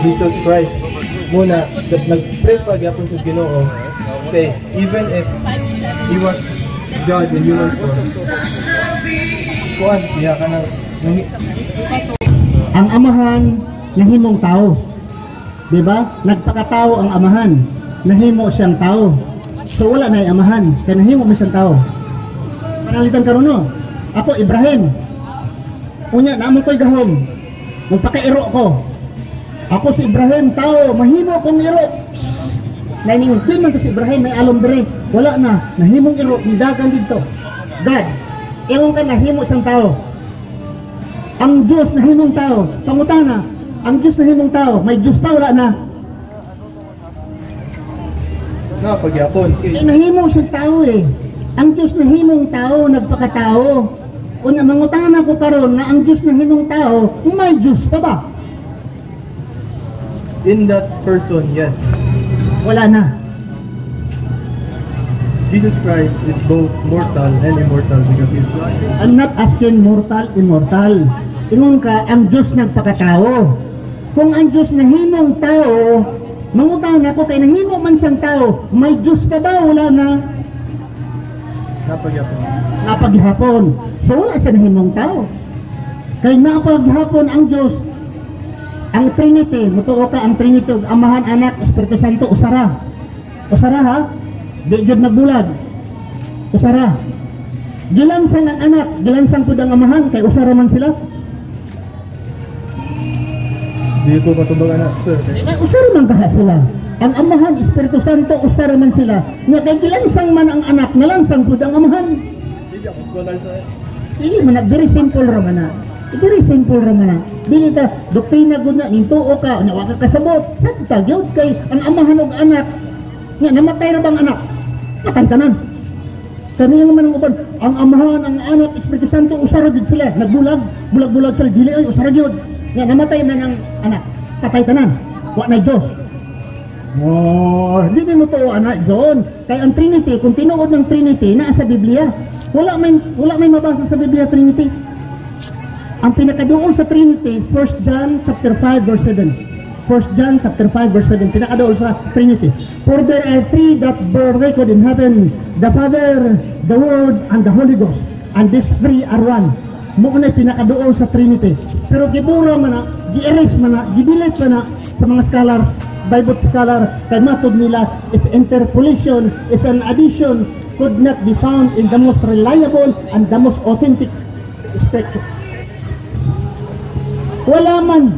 Jesus Christ muna nag-pray pa gyapon sa Ginoo. Okay, even if he was God in human form, kuan siya kanang ang amahan nahimong tao. Diba? Nagpakatao ang amahan, nahimo siyang tao. So wala na yung amahan, kaya nahimo mo siyang tao. Panalitan karon no. Ako Ibrahim. Unya naman ko'y gahom. Magpakairo ko. Ako si Ibrahim, tao, mahimo kong iro. Naningon man ko si Ibrahim, may alom dire. Wala na, nahimong iro, nidagan dito. God, iyon ka nahimo siyang tao. Ang Diyos nahimong tao, pangutana, ang Diyos nahimong tao, may Diyos pa, wala na. pagyapon. Nahimong siyang tao eh. Ang Diyos nahimong tao, nagpakatao. Una, mangutana ko karon na ang Diyos nahimong tao, may Diyos pa ba? In that person, yes. Wala na. Jesus Christ is both mortal and immortal because He is God. I'm not asking mortal, immortal. Ingon ka, ang Diyos nagpakatao. Kung ang Diyos nahimong tao, mangutang ako kay nahimo man siyang tao, may Diyos pa ba? Wala na. Napagyapon. Napaghapon. So wala siya nahimong tao. Kay napaghapon ang Diyos, ang Trinity, mutuo ka ang Trinity, Amahan, Anak, Espiritu Santo, usara. Usara ha? Di jud nagbulag. Usara. Gilansang ang anak, gilansang pud ang amahan, kay usara man sila. Di ko matubag anak, sir. Usara man kaha sila. Ang amahan, Espiritu Santo, usara man sila. Nga kay gilansang man ang anak, nalansang pud ang amahan. Sige, ako scholar sa Dili man, very simple ra man na. Very simple ra man na. Dili ka doktrina gud na nintuo ka, na wa ka kasabot. Sa gyud kay ang amahan ug anak. Nga namatay ra bang anak? Patay ka na. Kami yung manang uban, ang amahan, ang anak, Espiritu Santo, usara gud sila. Nagbulag, bulag-bulag sila. Dili ay usara gyud. Nga namatay man ang anak. Patay ka na. Wa na Dios. Oh, hindi mo to anak doon. Kay ang Trinity, kung tinuod ng Trinity na sa Biblia, wala may mabasa sa Biblia Trinity. Ang pinakaduol sa Trinity, 1 John chapter 5 verse 7. 1 John chapter 5 verse 7, pinakaduol sa Trinity. For there are three that bear record in heaven, the Father, the Word, and the Holy Ghost. And these three are one. Muna pinakaduol sa Trinity. Pero gibura man na, gi-erase man na, gibilit man na sa mga scholars, Bible scholar, kay matod nila, it's interpolation, it's an addition, could not be found in the most reliable and the most authentic scripture. Wala man.